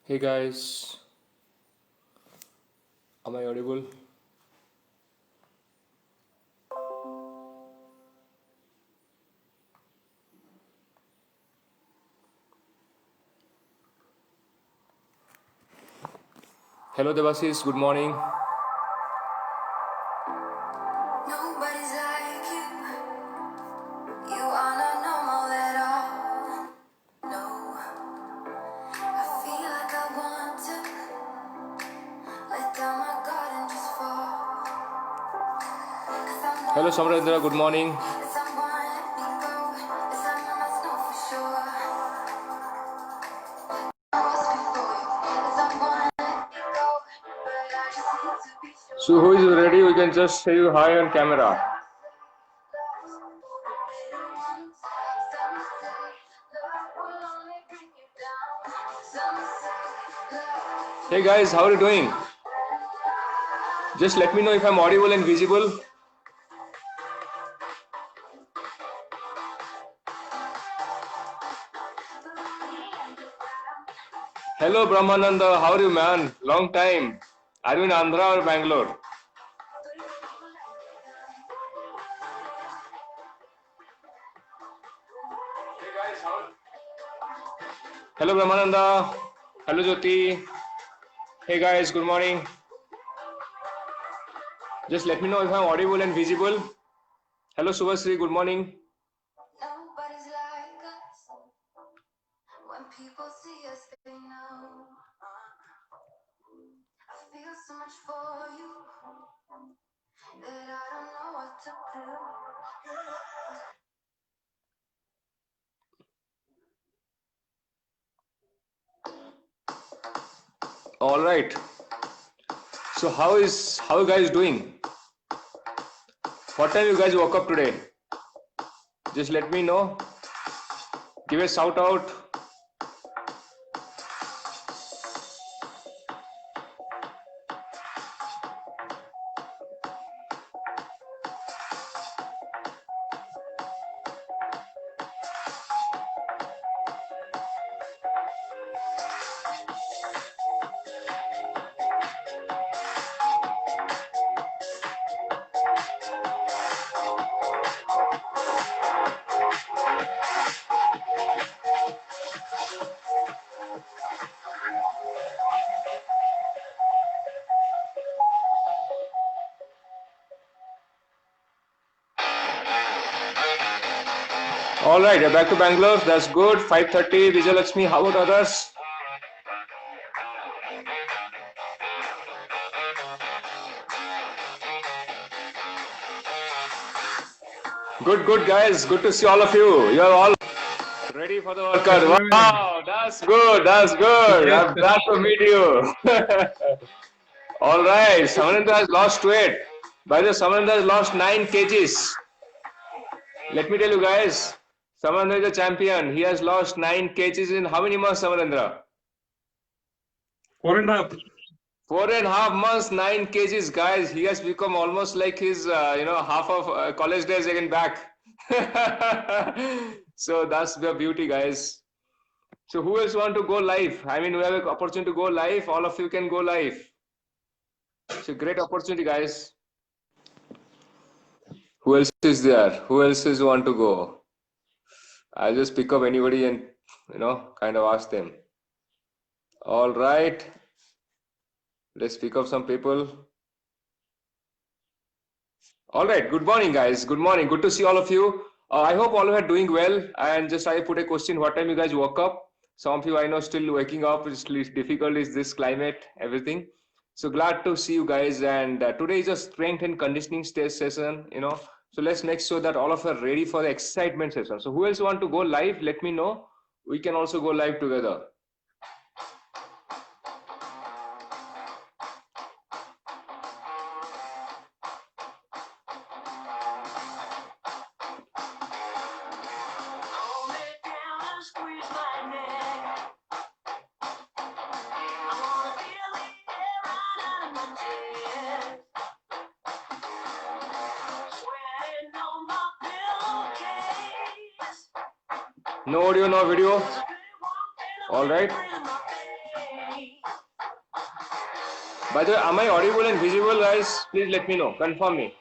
Hey guys, am I audible? Hello Devasis, good morning. Nobody's like you. You are not normal at all. No, I feel like I want to let down my guard and just fall. 'Cause I'm Hello one Samrendra, good morning. let someone let me go. Yes, I must know for sure. I was before you. Let someone let me go. But I just need to be sure. So who is ready? We can just say you hi on camera. Some say love will only bring you down. Some say love. Hey guys, how are you doing? Just let me know if I'm audible and visible. Hello Brahmananda, how are you man? Long time. Are you in Andhra or Bangalore? Hello Brahmananda. Hello Jyoti. Hey guys, good morning. Just let me know if I'm audible and visible. Hello Subhasri, good morning. Nobody's like us. When people see us, they know. I feel so much for you that I don't know what to do. All right. So how you guys doing? What time you guys woke up today? Just let me know. Give a shout out. All right, you're back to Bangalore. That's good. 5:30. Vijay Lakshmi. How about others? Good guys. Good to see all of you. You're all ready for the workout. Wow, that's good. That's good. Yes, I'm glad to meet you. All right, Samananda has lost weight. By the way, Samananda has lost 9 kgs. Let me tell you guys, Samananda is a champion. He has lost 9 kgs in how many months, Samananda? 4.5. 4.5 months, 9 kgs, guys. He has become almost like his, half of college days again back. So that's the beauty, guys. So who else want to go live? I mean, we have an opportunity to go live. All of you can go live. It's a great opportunity, guys. Who else is there? Who else is want to go? I'll just pick up anybody and kind of ask them. All right. Let's pick up some people. All right. Good morning, guys. Good morning. Good to see all of you. I hope all of you are doing well. And just I put a question: what time you guys woke up? Some of you I know still waking up. It's difficult. Is this climate? Everything. So glad to see you guys. And today is a strength and conditioning stage session. So let's make sure that all of you are ready for the excitement session. So who else want to go live? Let me know. We can also go live together. No audio, no video. All right. By the way, am I audible and visible, guys? Please let me know. Confirm me.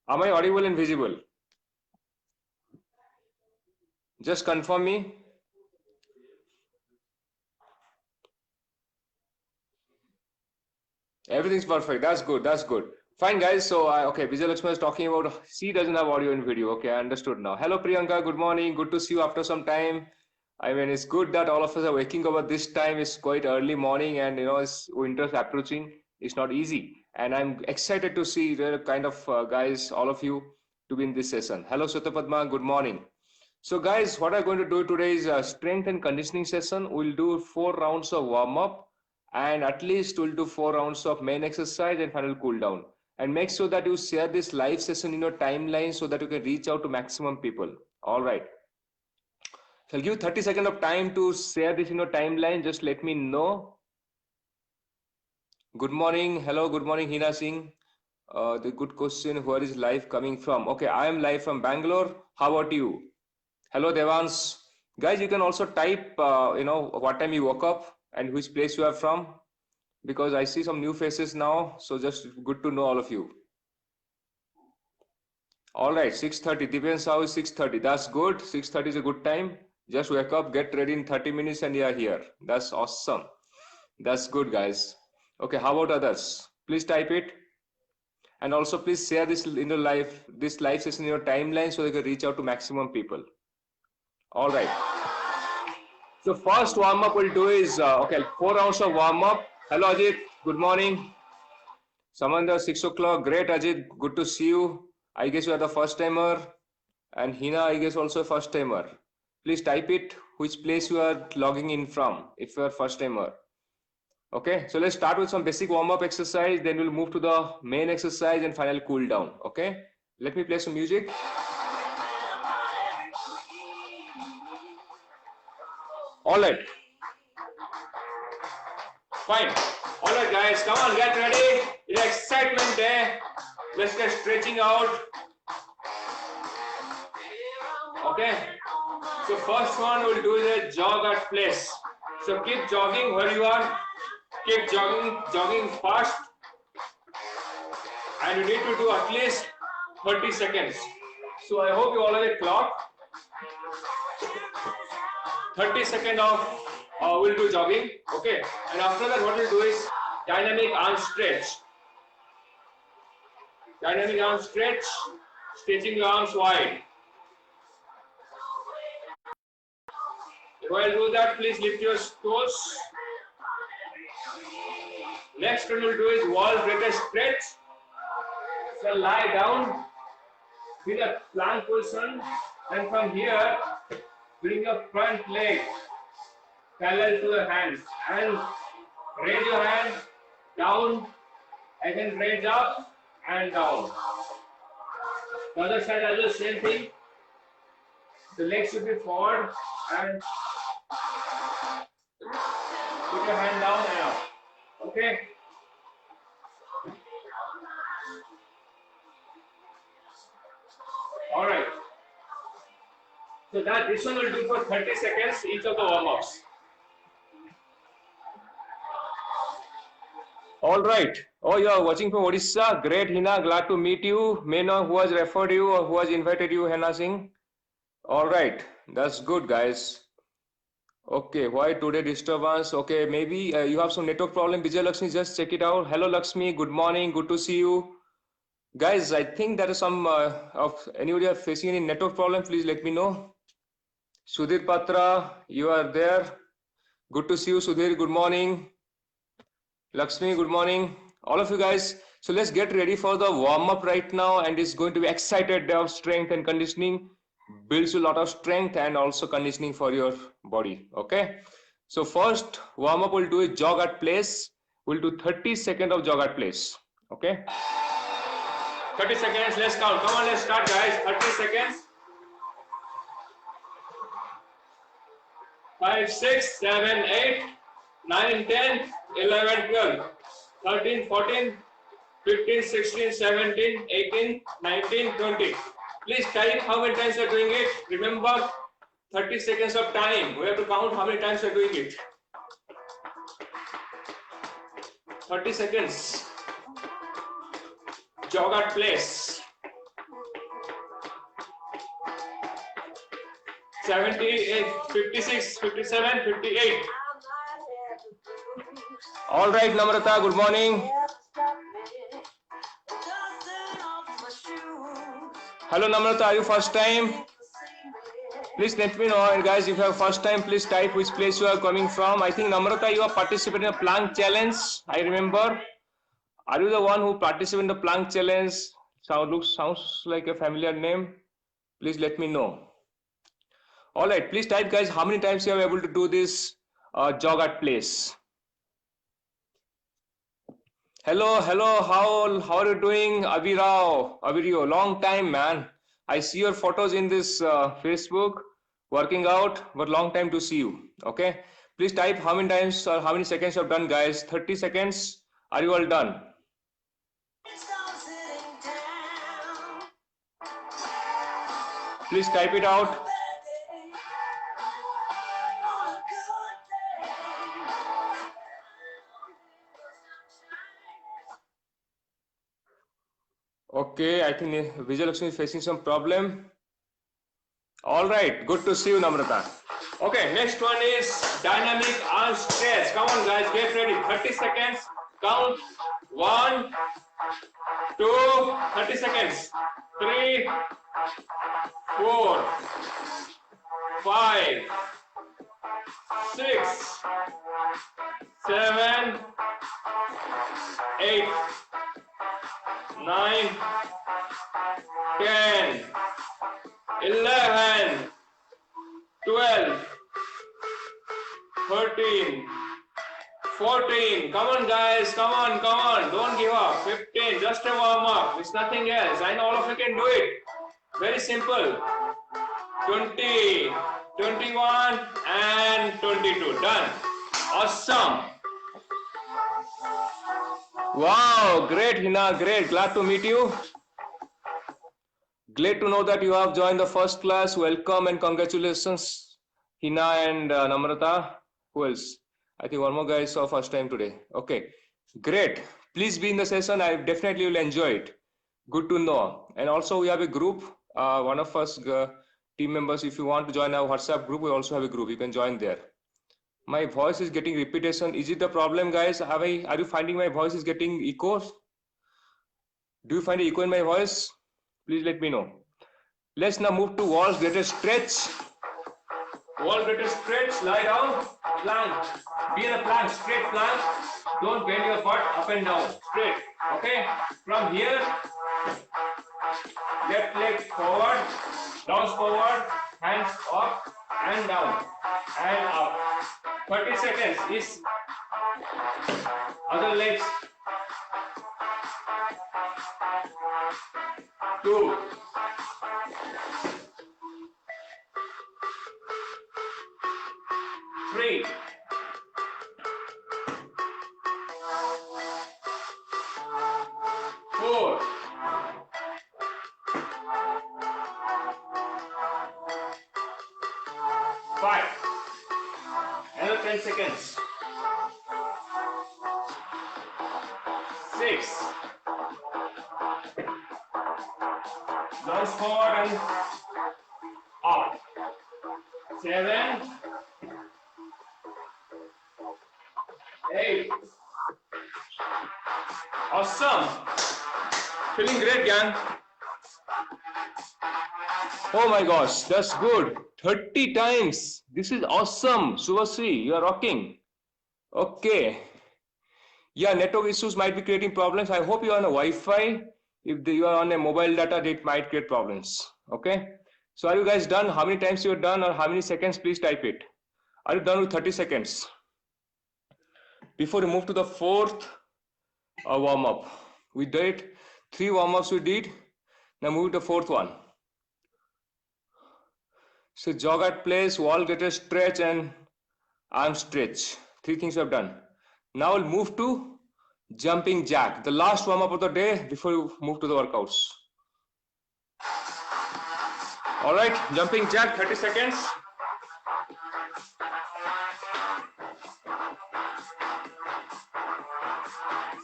Am I audible and visible? Just confirm me. Everything's perfect. That's good. That's good. Fine, guys. So, okay, Vijay Lakshman is talking about she doesn't have audio and video. Okay, I understood now. Hello, Priyanka. Good morning. Good to see you after some time. I mean, it's good that all of us are waking up at this time. It's quite early morning, and it's winter's approaching. It's not easy, and I'm excited to see the kind of guys, all of you, to be in this session. Hello, Sutapadma. Good morning. So, guys, what I'm going to do today is a strength and conditioning session. We'll do 4 rounds of warm up, and at least we'll do 4 rounds of main exercise and final cool down. And make sure that you share this live session in your timeline so that you can reach out to maximum people. All right. So I'll give 30 seconds of time to share this in your timeline. Just let me know. Good morning. Hello. Good morning, Hina Singh. The good question. Where is live coming from? Okay, I am live from Bangalore. How about you? Hello, Devans. Guys, you can also type, what time you woke up and which place you are from, because I see some new faces now. So just good to know all of you. All right, 6:30. Depends how is 6:30. That's good. 6:30 is a good time. Just wake up, get ready in 30 minutes, and you are here. That's awesome. That's good, guys. Okay, how about others? Please type it. And also please share this in your this live session in your timeline so you can reach out to maximum people. All right. So first warm up we'll do is, 4 rounds of warm up. Hello, Ajit. Good morning. Samantha, 6 o'clock. Great, Ajit. Good to see you. I guess you are the first timer. And Hina, I guess also a first timer. Please type it, which place you are logging in from, if you are first timer. Okay, so let's start with some basic warm-up exercise, then we'll move to the main exercise and final cool down. Okay, let me play some music. All right. Fine. All right, guys, come on, get ready. It's excitement there. Let's get stretching out. Okay. So first one we'll do is a jog at place. So keep jogging where you are. Keep jogging fast. And you need to do at least 30 seconds. So I hope you all have a clock. 30 seconds of we'll do jogging. Okay. And after that what we'll do is dynamic arm stretch. Dynamic arm stretch. Stretching your arms wide. While you do that, please lift your toes. Next one we'll do is wall breaker stretch. So lie down with a plank position, and from here bring your front leg parallel to your hands and raise your hand down, and then raise up and down. The other side also the same thing. The legs should be forward and put your hand down and up. Okay. All right. So this one will do for 30 seconds each of the warm-ups. All right. Oh, you are watching from Odisha. Great, Hina. Glad to meet you. May know who has referred you or who has invited you, Hina Singh. All right. That's good, guys. Okay, why today disturbance? Okay, maybe you have some network problem. Vijay Lakshmi, just check it out. Hello, Lakshmi. Good morning. Good to see you. Guys, I think there is some of anybody are facing any network problem. Please let me know. Sudhir Patra, you are there. Good to see you, Sudhir. Good morning. Lakshmi, good morning. All of you guys. So let's get ready for the warm up right now, and it's going to be excited day of strength and conditioning. Builds a lot of strength and also conditioning for your body. Okay. So first warm up we'll do is jog at place. We'll do 30 seconds of jog at place. Okay. 30 seconds. Let's count. Come on, let's start, guys. 30 seconds. 5, 6, 7, 8, 9, 10, 11, 12, 13, 14, 15, 16, 17, 18, 19, 20. Please type how many times you are doing it. Remember, 30 seconds of time. We have to count how many times you are doing it. 30 seconds. Jog at place. 78, 56, 57, 58. All right, Namrata, good morning. Hello, Namrata, are you first time? Please let me know. And guys, if you are first time, please type which place you are coming from. I think, Namrata, you are participating in a plank challenge. I remember. Are you the one who participated in the plank challenge? Sounds like a familiar name. Please let me know. All right, please type, guys, how many times you are able to do this jog at place. Hello, how are you doing, Avirio? Long time, man. I see your photos in this Facebook, working out, but long time to see you. Okay, please type how many times or how many seconds you have done, guys. 30 seconds. Are you all done? Please type it out. Okay, I think Vijay Lakshmi is facing some problem. All right, good to see you, Namrata. Okay, next one is dynamic arm stretch. Come on, guys, get ready. 30 seconds. Count. 1, 2, 30 seconds. 3, 4, 5, 6, 7, 8, 9, 10, 11, 12, 13, 14. Come on, guys. Come on. Don't give up. 15. Just a warm up. It's nothing else. I know all of you can do it. Very simple. 20, 21, and 22. Done. Awesome. Wow. Great, Hina. Great. Glad to meet you. Glad to know that you have joined the first class. Welcome and congratulations, Hina and Namrata. Who else? I think one more guy saw first time today. Okay, great. Please be in the session. I definitely will enjoy it. Good to know. And also we have a group. One of us team members, if you want to join our WhatsApp group, we also have a group. You can join there. My voice is getting repetition. Is it the problem, guys? Are you finding my voice is getting echoes? Do you find echo in my voice? Please let me know. Let's now move to wall's greatest stretch. Wall greatest stretch. Lie down. Plank. Be in a plank. Straight plank. Don't bend your butt up and down. Straight. Okay. From here, left leg forward. Bounce forward. Hands up and down and up. 30 seconds is other legs. 2, 3, 4, 5. Another 10 seconds. 6. Bounce forward and up. 7, 8. Awesome. Feeling great, gang. Oh my gosh, that's good. 30 times. This is awesome. Subhasri, you are rocking. Okay. Yeah, network issues might be creating problems. I hope you are on a Wi-Fi. If you are on a mobile data, it might create problems. Okay. So are you guys done? How many times you are done or how many seconds? Please type it. Are you done with 30 seconds? Before we move to the fourth warm-up. We did 3 warm-ups we did. Now move to the fourth one. So jog at place, wall greatest stretch and arm stretch. 3 things we have done. Now we'll move to jumping jack. The last warm-up of the day before you move to the workouts. All right, jumping jack, 30 seconds.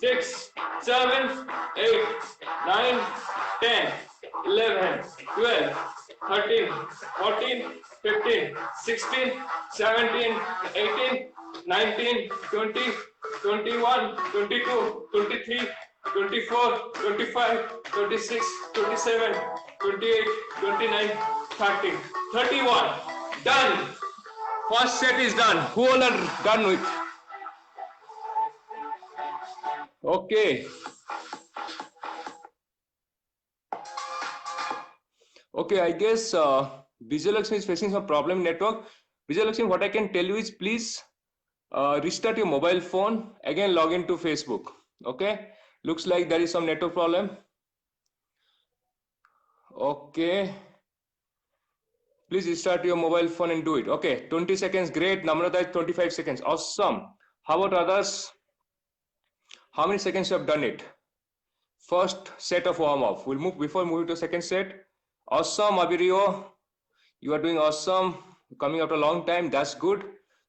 6, 7, 8, 9, 10, 11, 12, 13, 14, 15, 16, 17, 18, 19, 20, 21, 22, 23, 24, 25, 26, 27, 28, 29, 30, 31. Done. First set is done. Who all are done with? Okay. Okay, I guess Vijayalakshmi is facing some problem network. Vijayalakshmi, what I can tell you is please restart your mobile phone, again log into Facebook. Okay, looks like there is some network problem. Okay, please restart your mobile phone and do it. Okay, 20 seconds, great. Namrata is 25 seconds, awesome. How about others? How many seconds you have done it? First set of warm up. We'll move before moving to second set. Awesome, Abirio. You are doing awesome. Coming after a long time, that's good.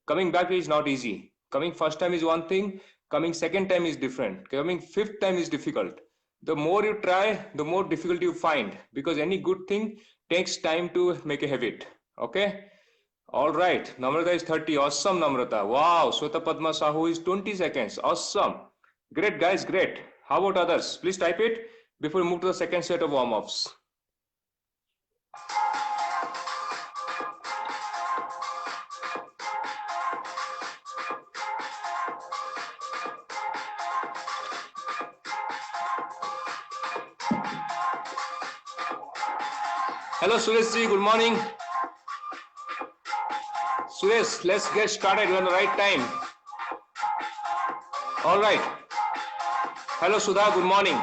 Coming back is not easy. Coming first time is one thing. Coming second time is different. Coming fifth time is difficult. The more you try, the more difficult you find, because any good thing takes time to make a habit. Okay. All right. Namrata is 30. Awesome, Namrata. Wow. Sweta Padma Sahu is 20 seconds. Awesome. Great, guys. Great. How about others? Please type it before we move to the second set of warm-ups. Hello, Suresh ji. Good morning. Suresh, let's get started. You're on the right time. All right. Hello, Sudha. Good morning.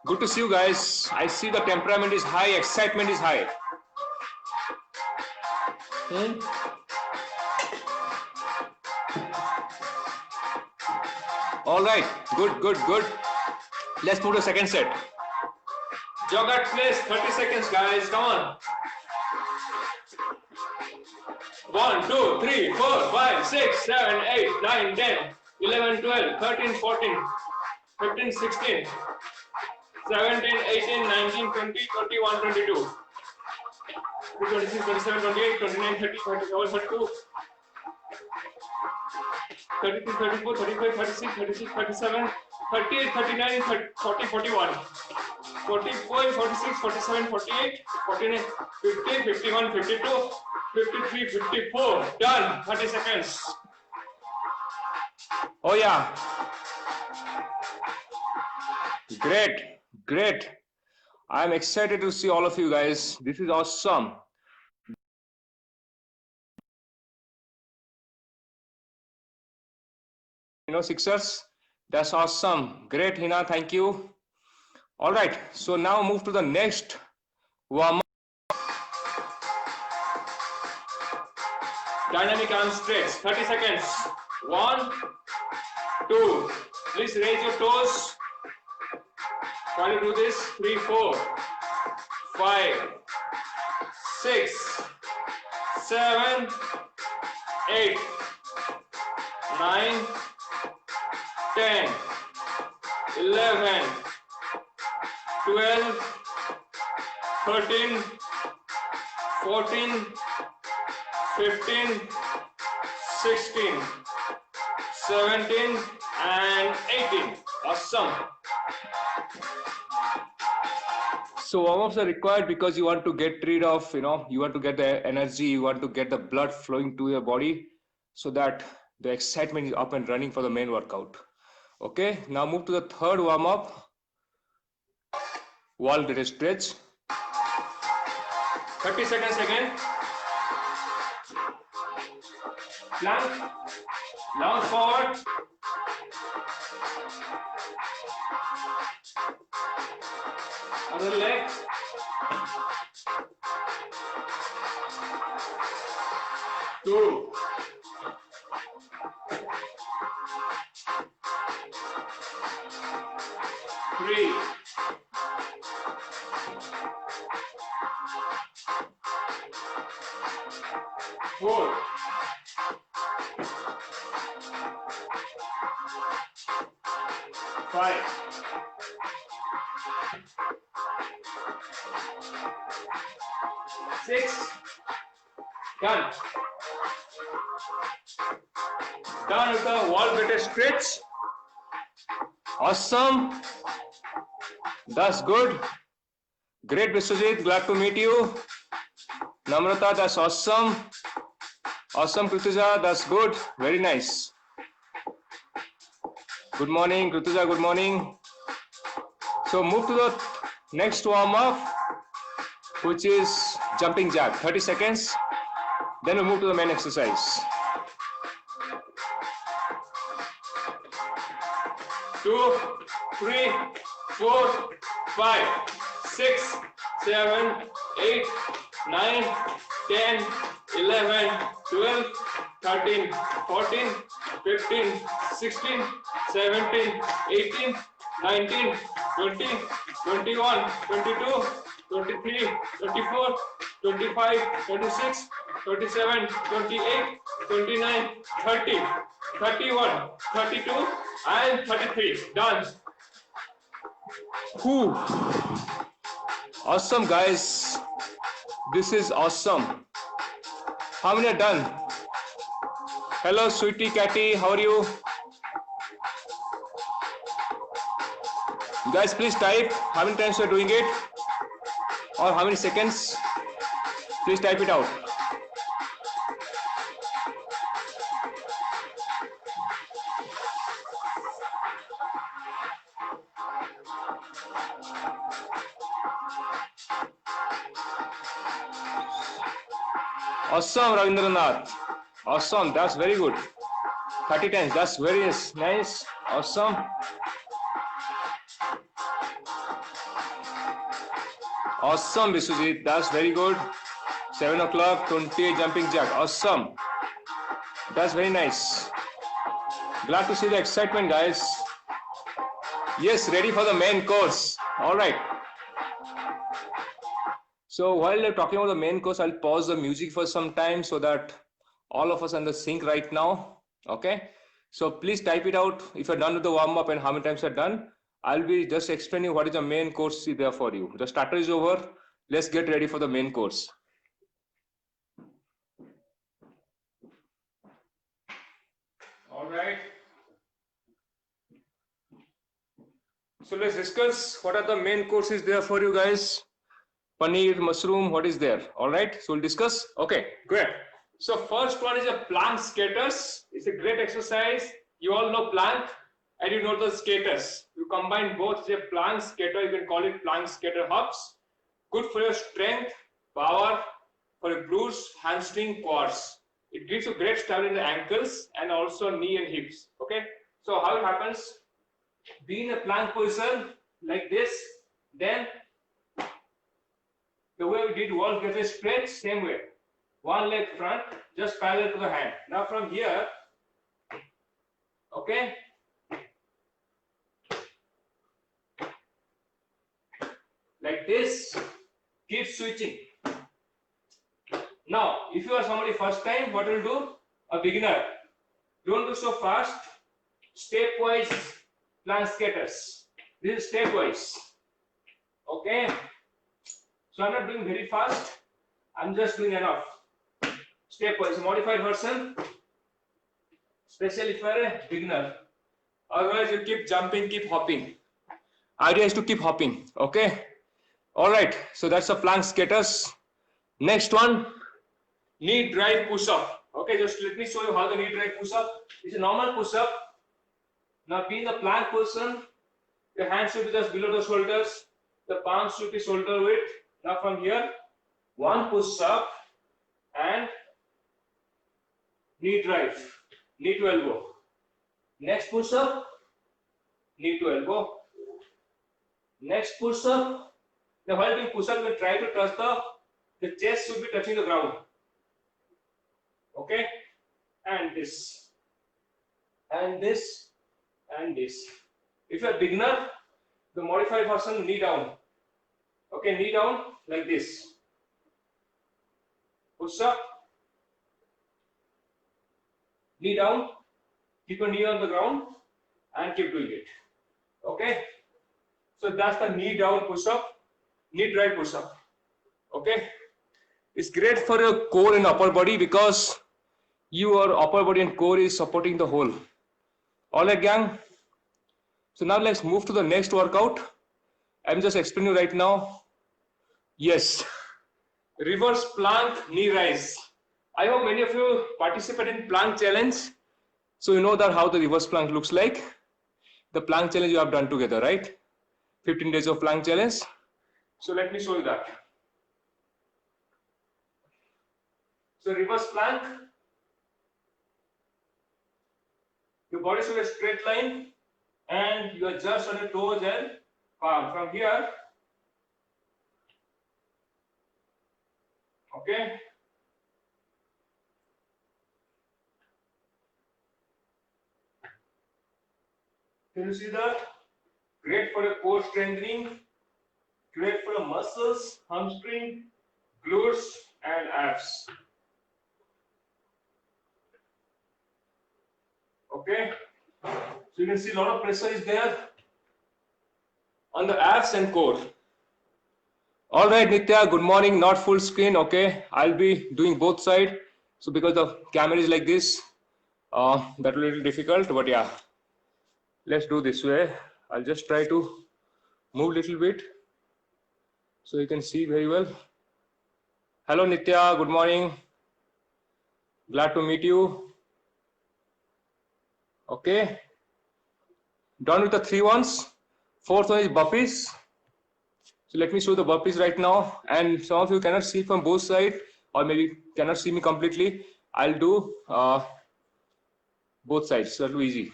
Good to see you guys. I see the temperament is high, excitement is high. All right. Good, good, good. Let's move to second set. Jog at place. 30 seconds, guys. Come on. 1, 2, 3, 4, 5, 6, 7, 8, 9, 10, 11, 12, 13, 14, 15, 16, 17, 18, 19, 20, 21, 22, 26, 27, 28, 29, 30, 31, 32, 33, 34, 35, 36, 36, 37, 38, 39, 40, 41, 44, 46, 47, 48, 49, 50, 51, 52, 53, 54. Done. 30 seconds. Oh yeah. Great. Great. I'm excited to see all of you guys. This is awesome. Sixers. That's awesome. Great, Hina. Thank you. All right. So now move to the next warm-up. Dynamic arm stretch. 30 seconds. 1, 2. Please raise your toes. Try to do this. 3, 4, 5, 6, 7, 8, 9, 10, 11, 12, 13, 14, 15, 16, 17, and 18. Awesome. So warm-ups are required because you want to get rid of, you want to get the energy, you want to get the blood flowing to your body so that the excitement is up and running for the main workout. Okay, now move to the third warm-up. Wall did a stretch. 30 seconds again. Plank, lunge forward. Other leg. Two. Three. 4. 5. 5, 6, done. Done with the wall better stretch. Awesome. That's good. Great, Biswajit. Glad to meet you. Namrata, that's awesome. Awesome, Krituja. That's good. Very nice. Good morning, Krituja. Good morning. So move to the next warm up, which is jumping jack. 30 seconds. Then we move to the main exercise. 2, 3, 4, 5, 6, 7, 8, 9, 10, 11, 12, 13, 14, 15, 16, 17, 18, 19, 20, 21, 22, 23, 24, 25, 26, 27, 28, 29, 30, 31, 32, and 33. Done. Whew. Awesome, guys. This is awesome. How many are done? Hello, sweetie Catty. How are you? You guys, please type how many times you are doing it or how many seconds. Please type it out. Awesome, Ravindranath. Awesome, that's very good. 30 times, that's very nice. Awesome. Awesome, Biswajit, that's very good. 7 o'clock, 28 jumping jack. Awesome. That's very nice. Glad to see the excitement, guys. Yes, ready for the main course. All right. So while I'm talking about the main course, I'll pause the music for some time so that all of us are in the sync right now. Okay. So please type it out if you're done with the warm up and how many times you're done. I'll be just explaining what is the main course there for you. The starter is over. Let's get ready for the main course. All right. So let's discuss what are the main courses there for you guys. Paneer, mushroom, what is there? All right, so we'll discuss. Okay, great. So first one is a plank skaters. It's a great exercise. You all know plank and you know the skaters. You combine both. It's a plank skater. You can call it plank skater hops. Good for your strength, power, for your glutes, hamstring, quads. It gives you great stability in the ankles and also knee and hips. Okay, so how it happens? Be in a plank position like this, then the way we did was get a stretch, same way. One leg front, just parallel to the hand. Now from here, okay, like this, keep switching. Now, if you are somebody first time, what will do? A beginner. Don't do so fast. Stepwise plank skaters. This is stepwise. Okay. So I'm not doing very fast. I'm just doing enough. Stepwise, modified version. Especially for a beginner. Otherwise, you keep jumping, keep hopping. Idea is to keep hopping. Okay. All right. So that's the plank skaters. Next one. Knee drive push-up. Okay, just let me show you how the knee drive push-up. It's a normal push-up. Now be in the plank position. Your hands should be just below the shoulders. The palms should be shoulder width. Now from here, one push-up and knee drive, knee to elbow. Next push-up, knee to elbow. Next push-up. Now while doing push-up, you try to touch the chest should be touching the ground. Okay, and this, and this, and this. If you're a beginner, the modified version, knee down. Okay, knee down like this. Push up, knee down, keep your knee on the ground, and keep doing it. Okay, so that's the knee down push-up, knee drive push-up. Okay, it's great for your core and upper body because your upper body and core is supporting the whole. All right, gang. So now let's move to the next workout. I'm just explaining you right now. Yes, reverse plank knee rise. I hope many of you participate in plank challenge. So you know that how the reverse plank looks like. The plank challenge you have done together, right? 15 days of plank challenge. So let me show you that. So reverse plank. Your body should be a straight line and you are just on your toes and palm. From here, okay. Can you see that? Great for your core strengthening, great for your muscles, hamstring, glutes, and abs. Okay, so you can see a lot of pressure is there on the abs and core. All right, Nitya, good morning. Not full screen, okay. I'll be doing both sides. So because the camera is like this, that will be a little difficult, but yeah. Let's do this way. I'll just try to move a little bit so you can see very well. Hello, Nitya. Good morning. Glad to meet you. Okay. Done with the 3 ones. Fourth one is burpees. So let me show the burpees right now. And some of you cannot see from both sides or maybe cannot see me completely. I'll do both sides. So it'll be easy.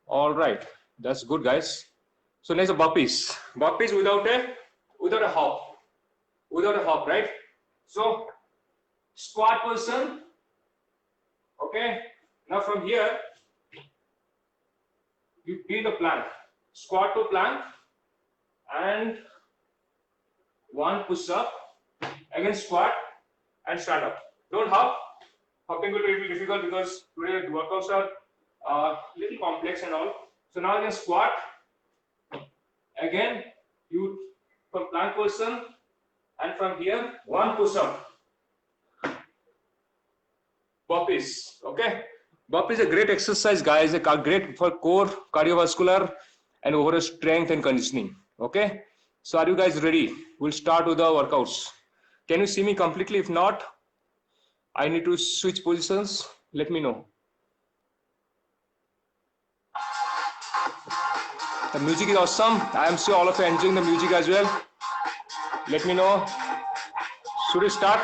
All right. That's good, guys. So next, the burpees. Burpees without a hop. Without a hop, right? So squat position. Okay. Now from here, you be the plank. Squat to plank and one push up. Again squat and stand up. Don't hop. Hopping will be a little difficult because today the workouts are little complex and all. So now you can squat. Again, you from plank position and from here one push up. Burpees. Okay. Burpees is a great exercise, guys. A great for core, cardiovascular, and overall strength and conditioning. Okay. So are you guys ready? We'll start with the workouts. Can you see me completely? If not, I need to switch positions. Let me know. The music is awesome. I am sure all of you are enjoying the music as well. Let me know. Should we start?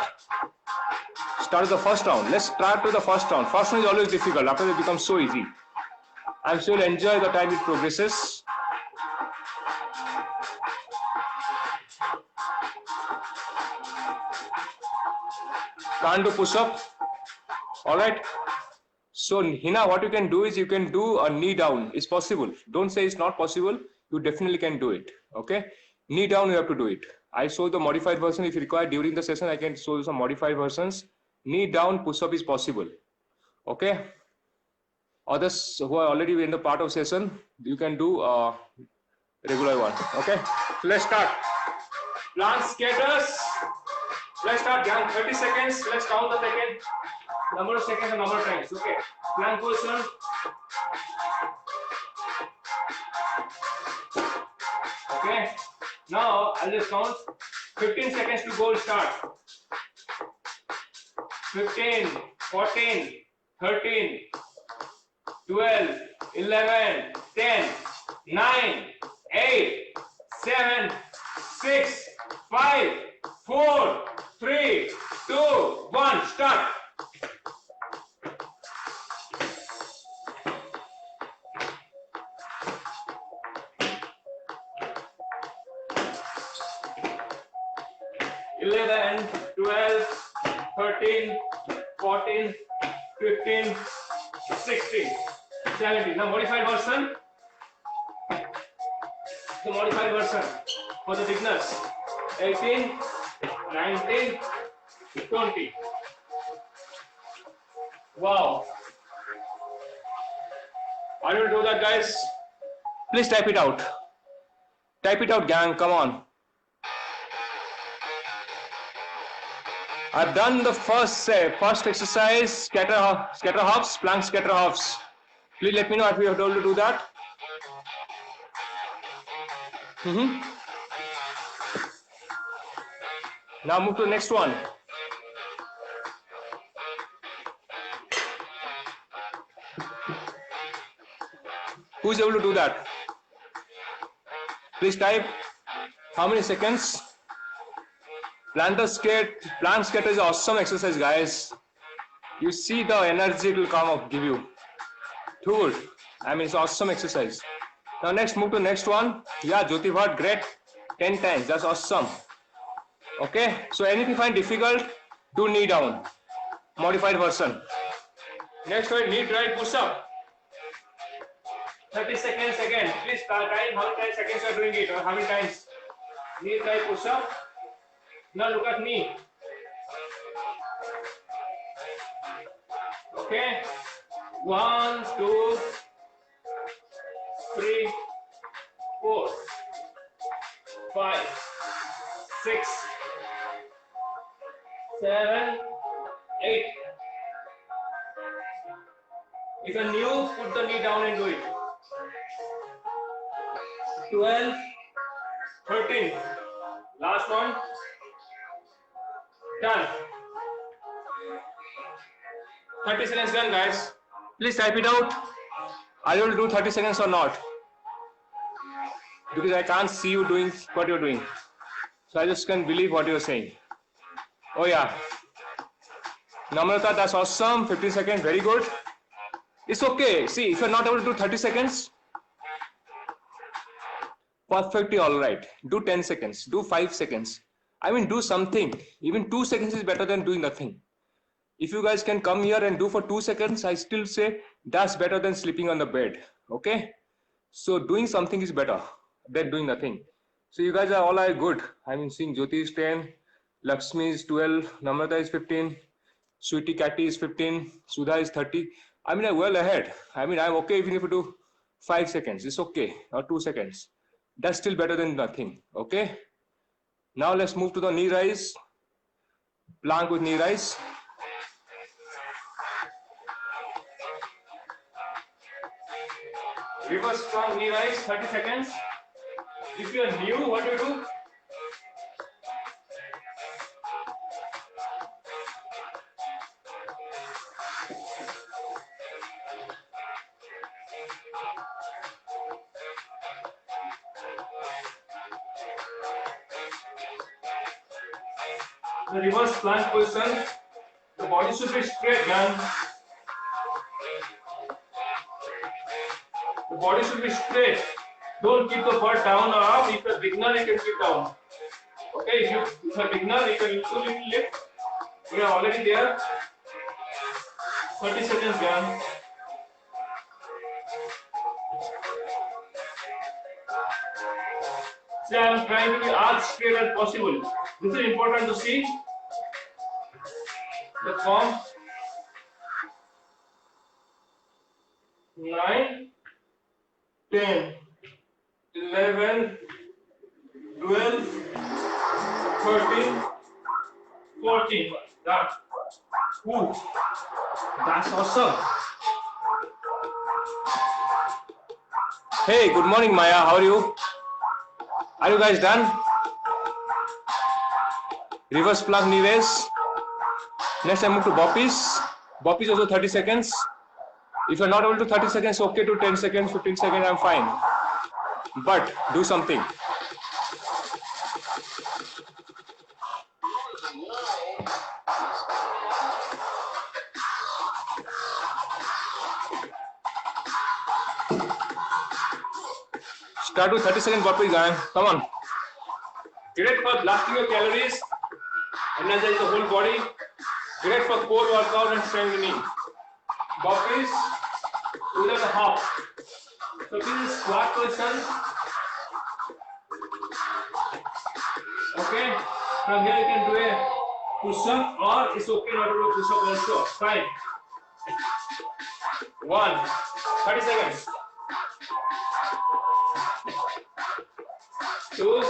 Start with the first round. Let's start with the first round. First one is always difficult. After it becomes so easy. I'm sure you'll enjoy the time it progresses. Can't do push-up. All right. So Hina, what you can do is you can do a knee down. It's possible. Don't say it's not possible. You definitely can do it. Okay. Knee down, you have to do it. I show the modified version. If you require during the session, I can show you some modified versions. Knee down push-up is possible. Okay. Others who are already in the part of session, you can do regular one. Okay. So let's start. Plank skaters. Let's start. 30 seconds. Let's count the second. Number of seconds and number of times. Okay. Plank position. Okay. Now I'll just count 15 seconds to go. Start. 15, 14, 13, 12, 11, 10, 9, 8, 7, 6, 5, 4, 3, 2, 1. Start. Eleven, 12, 13, 14, 15, 16, 17. Now modified version. The modified version for the beginners. 18, 19, 20. Wow. Are you going to do that, guys? Please type it out. Type it out, gang. Come on. I've done the first exercise, scatter hops, plank scatter hops. Please let me know if you have told to do that. Now move to the next one. Who's able to do that? Please type how many seconds. Plank scatter is awesome exercise, guys. You see the energy it will come up, give you. Too good. I mean, it's awesome exercise. Now next, move to next one. Yeah, Jyoti Bhatt, great. 10 times, that's awesome. Okay, so anything you find difficult, do knee down. Modified version. Next one, knee drive push up. 30 seconds again. Please time how many seconds you are doing it or how many times. Knee drive push up. Now look at me. Okay. 1, 2, 3, 4, 5, 6, 7, 8. If you're new, put the knee down and do it. 12, 13. Last one. Done. 30 seconds done, guys. Please type it out. Are you able to do 30 seconds or not? Because I can't see you doing what you're doing. So I just can't believe what you're saying. Oh yeah. Namrata, that's awesome. 15 seconds, very good. It's okay. See, if you're not able to do 30 seconds, perfectly all right. Do 10 seconds, do 5 seconds. I mean, do something. Even 2 seconds is better than doing nothing. If you guys can come here and do for 2 seconds, I still say that's better than sleeping on the bed. Okay? So doing something is better than doing nothing. So you guys are all good. I mean, seeing Jyoti is 10, Lakshmi is 12, Namrata is 15, Sweetie Catty is 15, Sudha is 30. I mean, I'm well ahead. I mean, I'm okay even if you do 5 seconds. It's okay. Or 2 seconds. That's still better than nothing. Okay? Now let's move to the knee rise. Plank with knee rise. Reverse plank knee rise, 30 seconds. If you are new, what do you do? The reverse plank position, the body should be straight, man. The body should be straight. Don't keep the butt down or up. If you're a beginner, you can sit down. Okay, if you're a beginner, you can little lift. We are already there. 30 seconds, man. See, I am trying to be as straight as possible. This is important to see. The form. 9, 10, 11, 12, 13, 14. That. Ooh, that's awesome. Hey, good morning, Maya. How are you? Are you guys done? Reverse plank knee raise. Next, I move to Boppies. Boppies also 30 seconds. If you're not able to 30 seconds, okay to 10 seconds, 15 seconds, I'm fine. But do something. Start with 30-second burpees, guys. Come on. Great for blasting your calories, energize the whole body. Great for core workout and strengthening. Burpees without a hop. So this is squat position. Okay. From here you can do a push-up, or it's okay not to do push-up also. Fine. 1. 30 seconds. 2,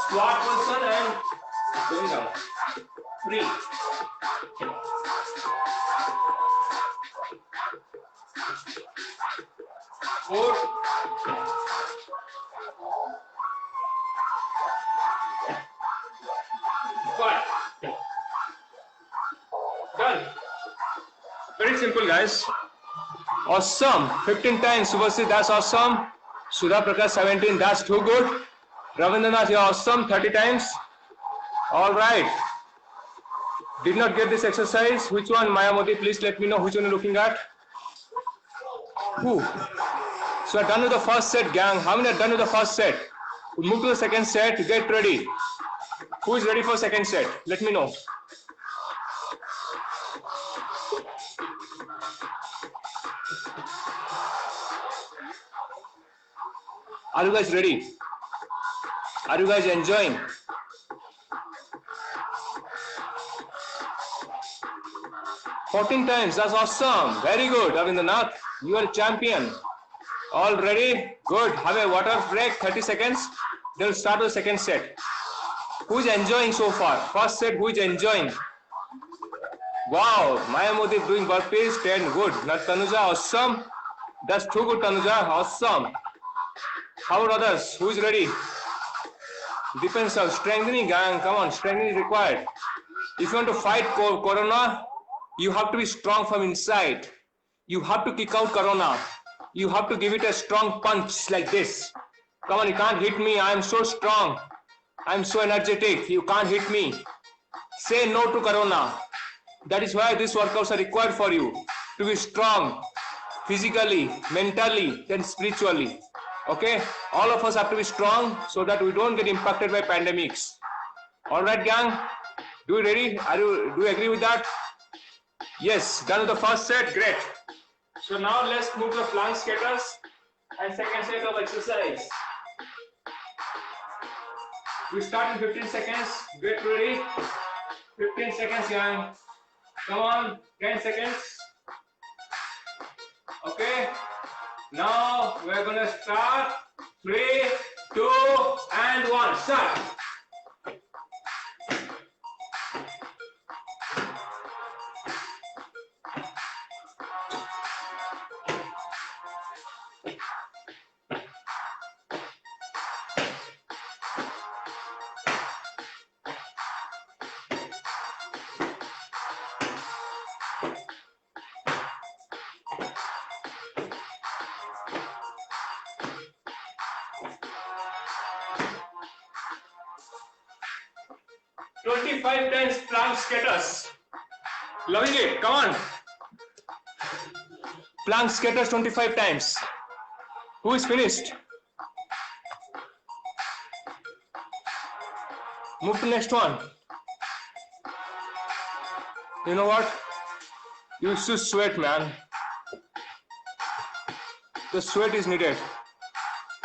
squat position and going down. 3, 4, 5. Done. Very simple, guys. Awesome. 15 times, Subhasit, that's awesome. Sudha Prakash, 17, that's too good. Ravindranath, you're awesome. 30 times. All right. Did not get this exercise. Which one, Maya Modi? Please let me know which one you're looking at. Who? So I'm done with the first set, gang. How many are done with the first set? We'll move to the second set. Get ready. Who is ready for second set? Let me know. Are you guys ready? Are you guys enjoying? "14 times, that's awesome. Very good, Ravindranath. You are a champion. All ready? Good. Have a water break, 30 seconds. Then we'll start the second set. Who is enjoying so far? First set, who is enjoying? Wow, Maya Modi doing burpees, 10, good. Now Tanuja, awesome. That's too good, Tanuja, awesome. How about others? Who is ready? Depends on strengthening, gang. Come on, strengthening is required. If you want to fight Corona, you have to be strong from inside. You have to kick out Corona. You have to give it a strong punch like this. Come on, you can't hit me. I am so strong. I am so energetic. You can't hit me. Say no to Corona. That is why these workouts are required for you. To be strong, physically, mentally, and spiritually. Okay? All of us have to be strong so that we don't get impacted by pandemics. All right, gang? Do you ready? Do you agree with that? Yes, done with the first set, great. So now let's move to the plank skaters and second set of exercise. We start in 15 seconds. Get ready. 15 seconds, gang. Come on, 10 seconds. Okay. Now we're gonna start. 3, 2, and 1. Start. Five times plank skaters. Loving it. Come on. Plank skaters 25 times. Who is finished? Move to next one. You know what? You should sweat, man. The sweat is needed.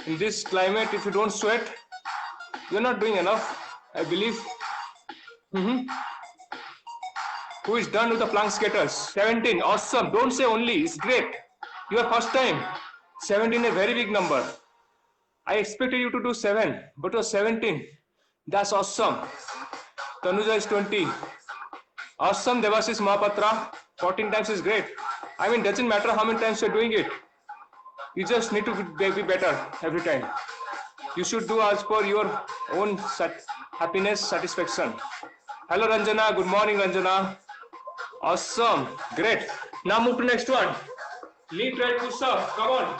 In this climate, if you don't sweat, you're not doing enough, I believe. Who is done with the plank skaters? 17, awesome. Don't say only, it's great. Your first time. 17, a very big number. I expected you to do 7, but you're 17. That's awesome. Tanuja is 20. Awesome, Devasis Mahapatra. 14 times is great. I mean, doesn't matter how many times you're doing it. You just need to be better every time. You should do as per your own happiness, satisfaction. Hello Ranjana, good morning Ranjana. Awesome, great. Now move to next one. Knee try push-up, come on.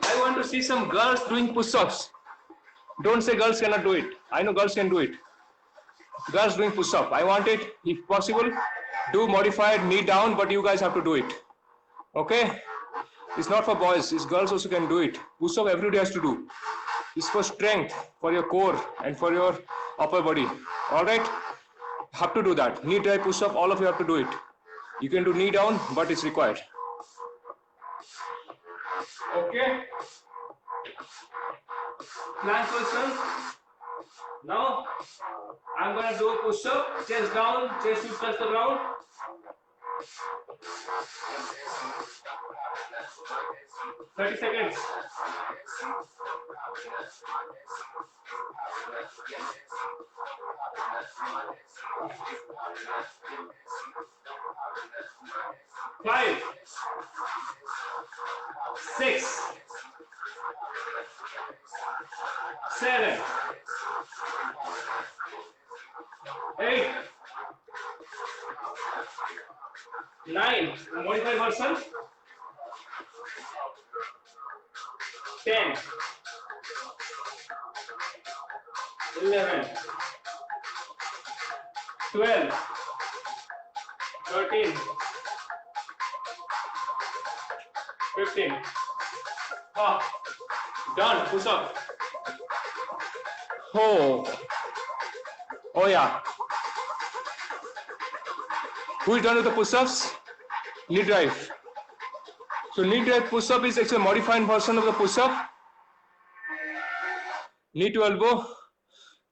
I want to see some girls doing push-ups. Don't say girls cannot do it. I know girls can do it. Girls doing push-up. I want it, if possible, do modified knee down, but you guys have to do it. Okay? It's not for boys, it's girls also can do it. Push-up everybody has to do. It's for strength, for your core and for your upper body. Alright? Have to do that. Knee try push-up, all of you have to do it. You can do knee down, but it's required. Okay? Plank position. Now, I'm gonna do a push-up, chest down, chest should touch the ground. 30 seconds. Five, 6, 7, 8, 9, modified version, 10, 11, 12, 13, 15. Ah, done. Push up. Oh yeah. Who is done with the push-ups? Knee drive. So knee drive push-up is actually a modified version of the push-up. Knee to elbow.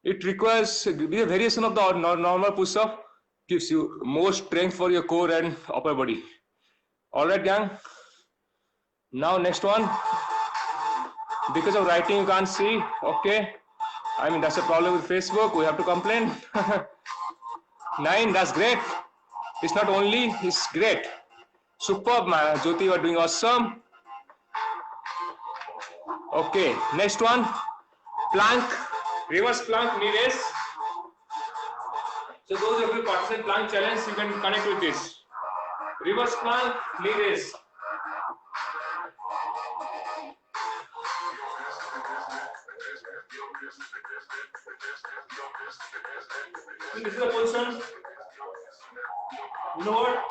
It requires a variation of the normal push-up. Gives you more strength for your core and upper body. All right, gang. Now next one. Because of writing you can't see. Okay. I mean that's a problem with Facebook. We have to complain. 9. That's great. It's not only. It's great. Superb, man. Jyoti, you are doing awesome. Okay. Next one. Plank. Reverse plank knee raise. So those of you participate plank challenge, you can connect with this. Reverse plank knee raise. This is the position. You know what?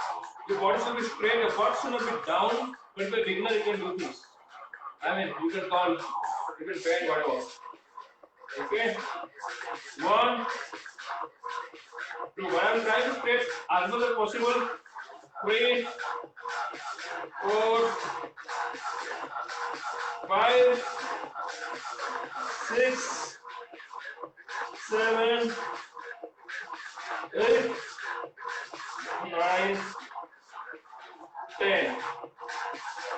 Your body should be straight, your butt should not be down. But for a beginner, you can do this. I mean, you can call, you can bend, whatever. Okay? 1, 2. When I'm trying to stretch as much as possible. 3, 4, 5, 6, 7, 8, 9, 10,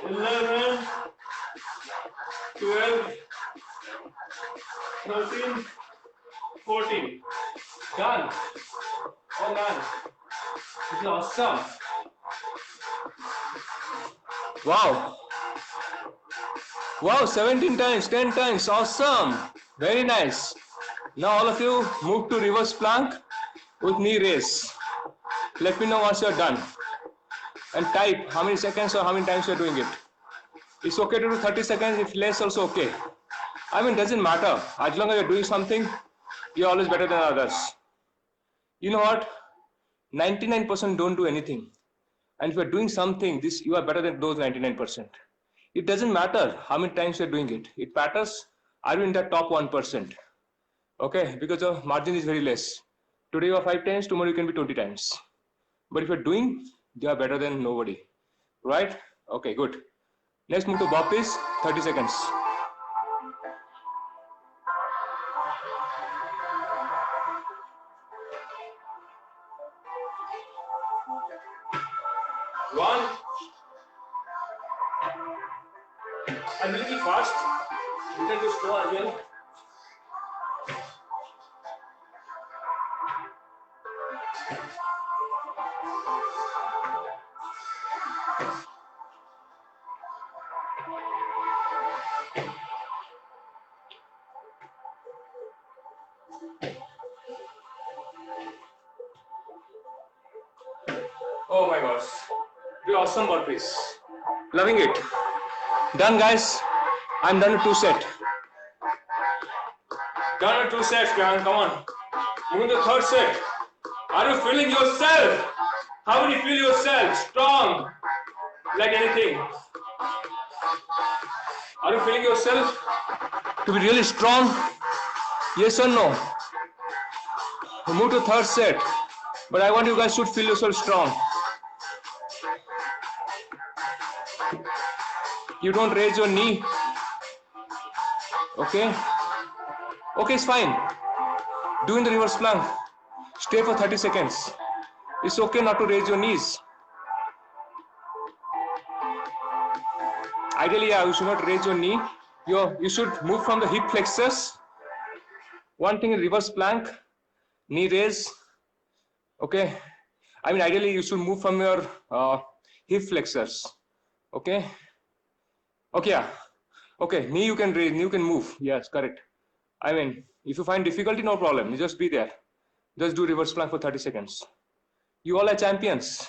11, 12, 13, 14. Done. Oh man, this is awesome. Wow. Wow, 17 times, 10 times, awesome. Very nice. Now all of you move to reverse plank with knee raise. Let me know once you're done. And type how many seconds or how many times you're doing it. It's okay to do 30 seconds, if less also okay. I mean, doesn't matter. As long as you're doing something, you're always better than others. You know what? 99% don't do anything. And if you're doing something, you are better than those 99%. It doesn't matter how many times you're doing it. It matters, are you in the top 1%? Okay, because the margin is very less. Today you are 5 times, tomorrow you can be 20 times. But if you're doing, you are better than nobody. Right? Okay, good. Let's move to burpees, 30 seconds. One. I'm a little fast. You can do slow as well. Oh my gosh. Do awesome burpees. Loving it. Done, guys. I'm done with 2 sets. Done with 2 sets, man. Come on. Moving to the 3rd set. Are you feeling yourself? How many feel yourself? Strong. Like anything. Are you feeling yourself to be really strong? Yes or no? Move to 3rd set. But I want you guys to feel yourself strong. You don't raise your knee. Okay? Okay, it's fine. Do in the reverse plank. Stay for 30 seconds. It's okay not to raise your knees. Ideally, yeah, you should not raise your knee. You should move from the hip flexors. One thing in reverse plank, knee raise. Okay. I mean, ideally, you should move from your hip flexors. Okay. Okay, yeah. Okay, knee you can raise, knee you can move. Yes, correct. I mean, if you find difficulty, no problem. You just be there. Just do reverse plank for 30 seconds. You all are champions.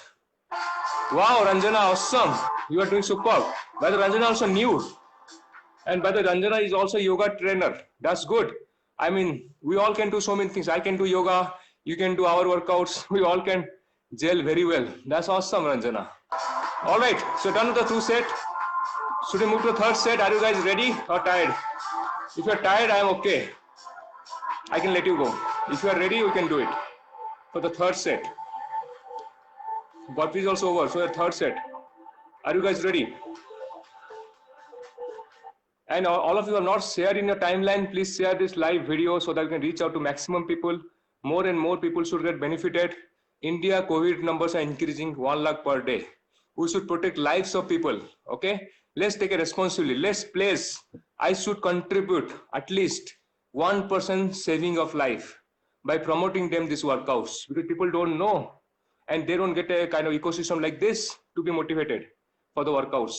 Wow, Ranjana, awesome. You are doing superb. By the Ranjana also new. And by the Ranjana is also yoga trainer. That's good. I mean, we all can do so many things. I can do yoga. You can do our workouts. We all can gel very well. That's awesome, Ranjana. All right. So done with the 2 set. Should we move to the 3rd set? Are you guys ready or tired? If you're tired, I am okay. I can let you go. If you are ready, we can do it. For the 3rd set. Burpee is also over. So the 3rd set. Are you guys ready? And all of you have not shared in your timeline, please share this live video so that we can reach out to maximum people. More and more people should get benefited. India COVID numbers are increasing 1 lakh per day. We should protect lives of people. Okay, let's take a responsibility. Let's place. I should contribute at least 1% saving of life by promoting them these workouts, because people don't know and they don't get a kind of ecosystem like this to be motivated for the workouts.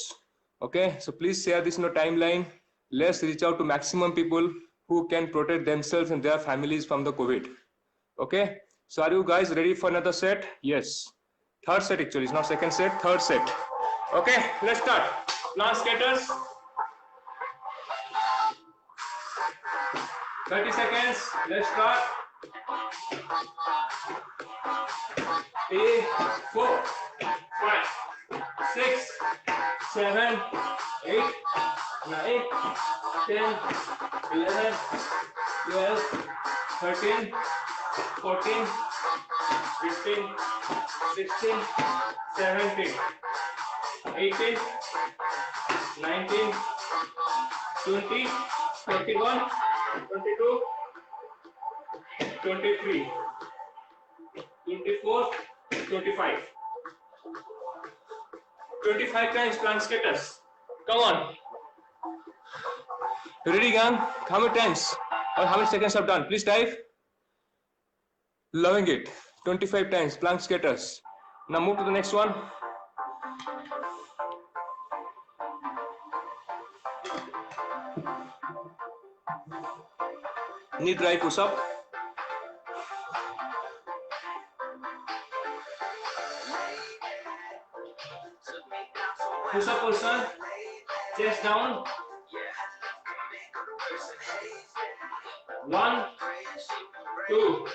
Okay, so please share this in your timeline. Let's reach out to maximum people who can protect themselves and their families from the COVID. Okay, so are you guys ready for another set? Yes. 3rd set actually, it's not 2nd set, 3rd set. Okay, let's start. Plank skaters. 30 seconds. Let's start. 3, 4, 5, 6, 7, 8, 9, 10, 11, 12, 13, 14, 15, 16, 17, 18, 19, 20, 21, 22, 23, 24, 25. 25 times plank skaters. Come on. Ready, gang? How many times or how many seconds have done? Please type. Loving it. 25 times plank skaters. Now move to the next one. Knee dry push up. Push up person. Chest down. 1, 2.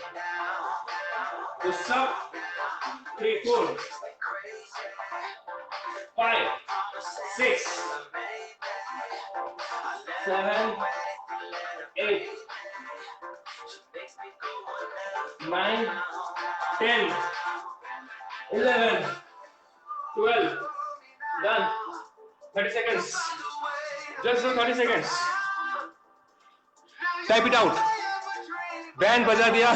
Push up. 3, 4. 5, 6, 7, 8, 9, 10, 11, 12. Done. 30 seconds. Just do 30 seconds. Type it out. Band baja diya.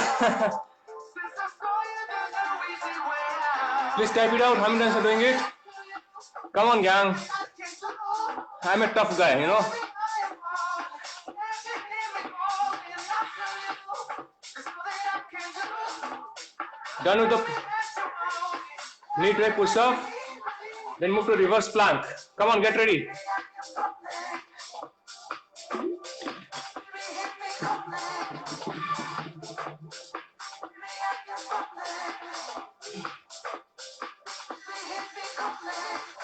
Please type it out. How many times are doing it? Come on, gang. I'm a tough guy, you know. Done with the knee dry push up. Then move to reverse plank. Come on, get ready.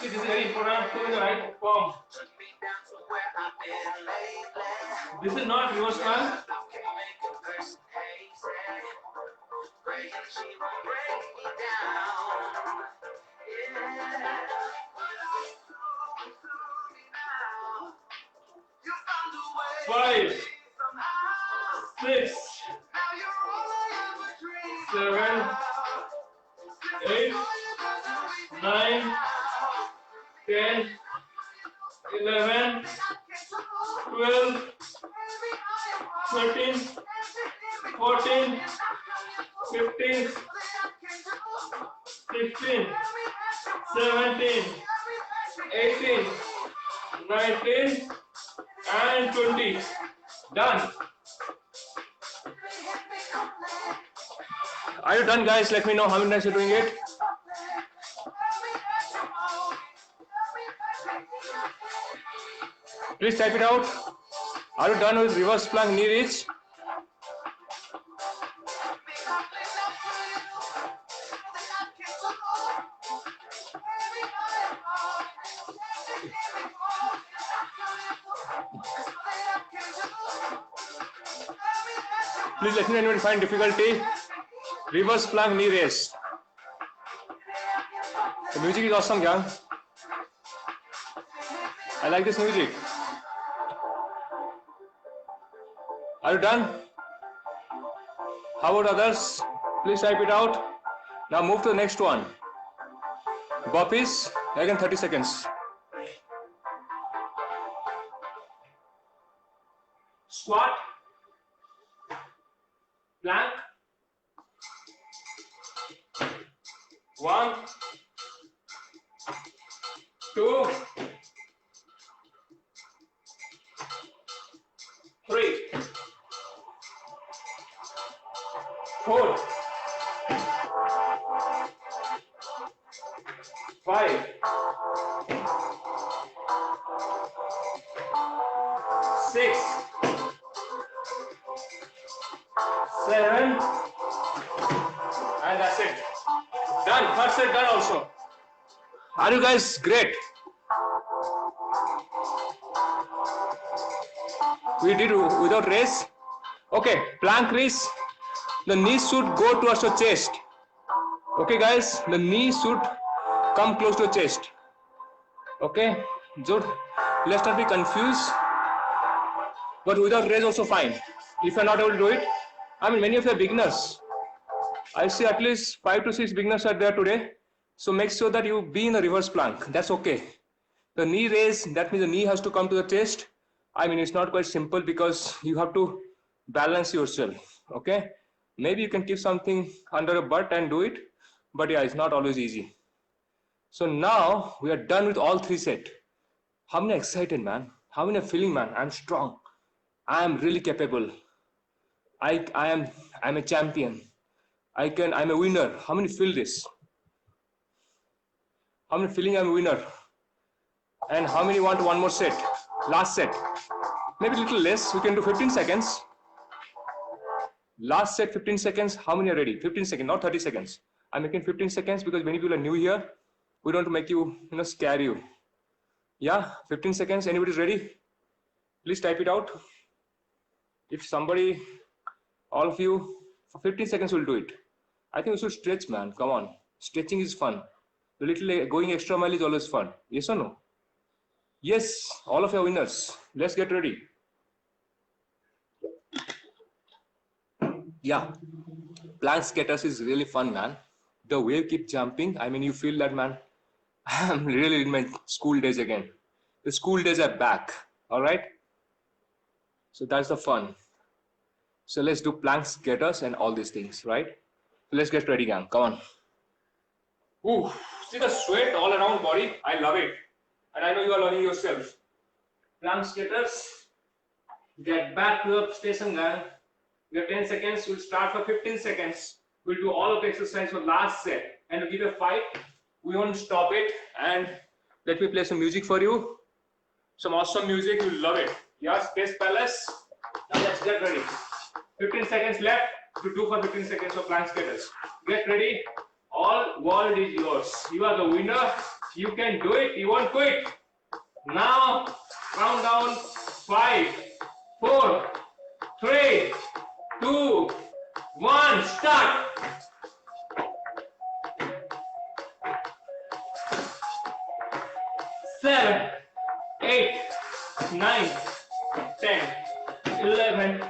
This is very important to the right form. This is not reverse plank. Five, 6, 7, 8, 9, 10, 11, 12, 13, 14, 15, 16, 17, 18, 19 and 20. Done. Are you done, guys? Let me know how many times you're doing it. Please type it out. Are you done with reverse plank knee reach? Please let me know if you find difficulty. Reverse plank knee raise. The music is awesome, gang. I like this music. Are you done? How about others? Please type it out. Now move to the next one. Burpees, again 30 seconds. Squat, plank, 1, 2, 3, 4, 5, 6, 7, and that's it. Done. First set done also. Are you guys great? We did without raise. Okay, plank raise. The knees should go towards your chest. Okay, guys, the knees should come close to your chest. Okay, good. Let's not be confused. But without raise also fine. If you're not able to do it, I mean, many of you are beginners. I see at least 5 to 6 beginners are there today. So make sure that you be in a reverse plank. That's okay. The knee raise, that means the knee has to come to the chest. I mean, it's not quite simple because you have to balance yourself. Okay. Maybe you can keep something under a butt and do it. But yeah, it's not always easy. So now we are done with all 3 sets. How many excited, man? How many are feeling, man? I'm strong. I am really capable. I'm a champion. I'm a winner. How many feel this? How many feeling I'm a winner? And how many want one more set? Last set. Maybe a little less. We can do 15 seconds. Last set, 15 seconds. How many are ready? 15 seconds, not 30 seconds. I'm making 15 seconds because many people are new here. We don't want to make you, scare you. Yeah, 15 seconds. Anybody's ready? Please type it out. If somebody, all of you, for 15 seconds will do it. I think we should stretch, man. Come on. Stretching is fun. The little going extra mile is always fun. Yes or no? Yes, all of you are winners. Let's get ready. Yeah, plank skaters is really fun, man. The wave keep jumping. I mean, you feel that, man. I'm really in my school days again. The school days are back. All right. So that's the fun. So let's do plank skaters and all these things, right? So let's get ready, gang. Come on. Ooh, see the sweat all around body. I love it. And I know you are loving yourself. Plank skaters. Get back to the station, gang. We have 10 seconds. We'll start for 15 seconds. We'll do all of the exercise for last set. And to give a fight, we won't stop it. And let me play some music for you. Some awesome music. You'll love it. Yeah, Space Palace. Now let's get ready. 15 seconds left to do for 15 seconds of plank skaters. Get ready. All world is yours. You are the winner. You can do it. You won't quit. Now, count down 5, 4, 3, 2, 1. Start. Seven, 8, 9, 10, 11,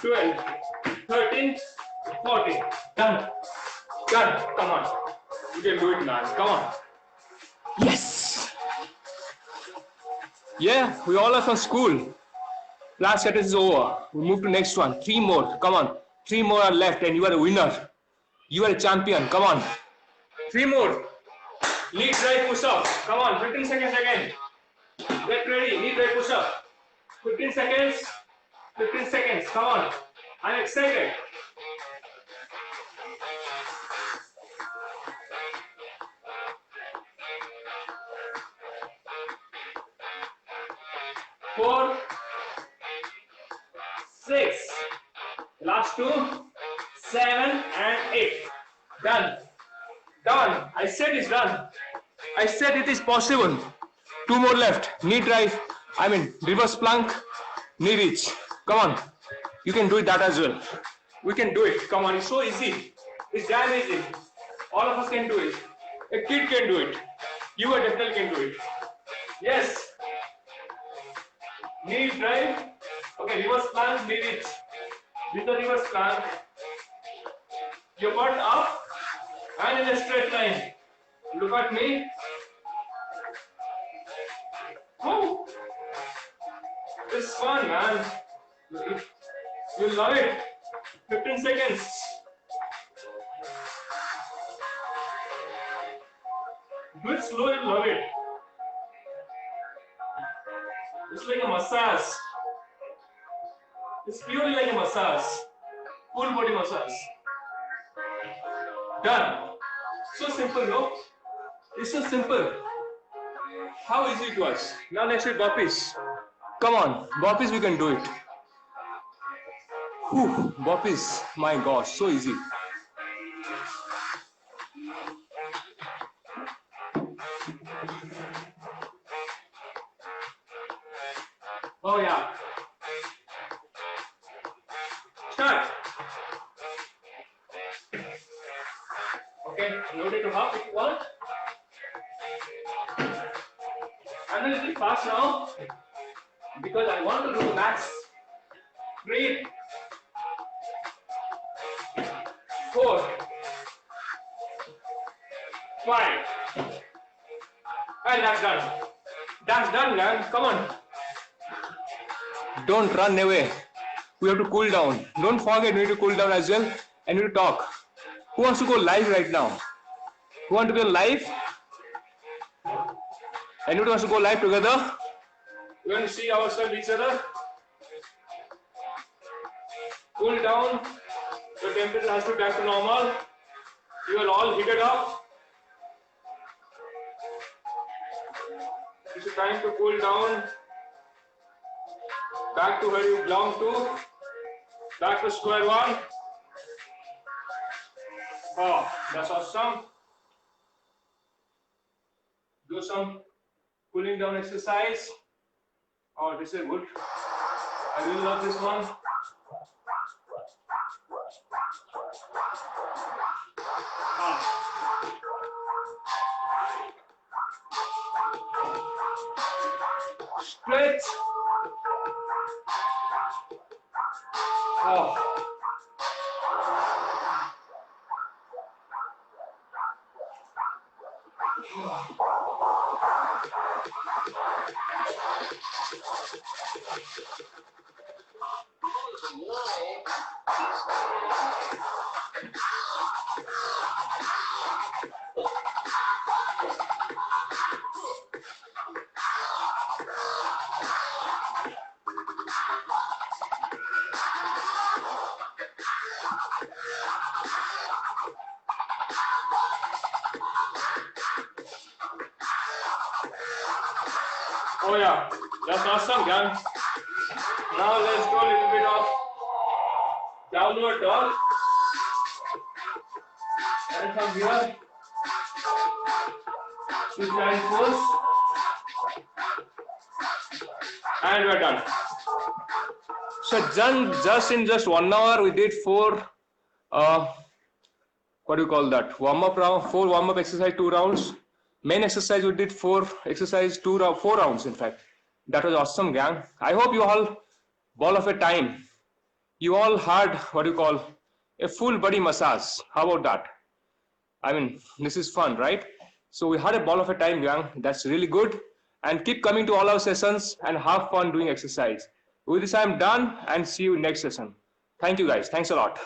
12, 13, 14. Done. Done. Come on. You can do it, man. Come on. Yes. Yeah, we all are from school. Last set is over. We move to next one. 3 more. Come on. 3 more are left and you are a winner. You are a champion. Come on. 3 more. Lead drive push up. Come on. 15 seconds again. Get ready. Knee drive push up. 15 seconds. 15 seconds. Come on. I'm excited. Four, six. Last two, 7 and 8. Done. Done. I said it's done. I said it is possible. 2 more left. Knee drive. Reverse plank. Knee reach. Come on. You can do that as well. We can do it. Come on. It's so easy. It's damn easy. All of us can do it. A kid can do it. You definitely can do it. Yes. Knee drive. Okay. Reverse plank. Knee reach. With the reverse plank. Your butt up and in a straight line. Look at me. Oh, it's fun, man. You'll love it. 15 seconds. Do it slow, you'll love it. It's like a massage. It's purely like a massage. Full body massage. Done. So simple, no? It's so simple. How easy it was. Now next with burpees. Come on, burpees we can do it. Whew, burpees, my gosh, so easy. Oh yeah. Start. Okay, load it to half if you want. I'm a little fast now because I want to do the max. 3, 4, 5, and that's done. That's done, man. Come on. Don't run away. We have to cool down. Don't forget, we need to cool down as well and we need to talk. Who wants to go live right now? Who wants to go live? Anyone wants to go live together? We want to see ourselves, each other. Cool down. The temperature has to be back to normal. You will all heat it up. It's time to cool down. Back to where you belong to. Back to square one. Oh, that's awesome. Do some cooling down exercise. Oh, this is good. I really love this one. Stretch. Oh. Oh yeah, that's awesome, gang. Now let's do a little bit of downward dog. And from here, switch line pose. And we're done. So just in 1 hour, we did 4, what do you call that? Warm-up round, 4 warm-up exercise, 2 rounds. Main exercise we did 4 exercise, 4 rounds in fact. That was awesome, gang. I hope you all, ball of a time, you all had what do you call a full body massage. How about that? I mean, this is fun, right? So we had a ball of a time, gang. That's really good. And keep coming to all our sessions and have fun doing exercise. With this, I'm done and see you next session. Thank you guys. Thanks a lot.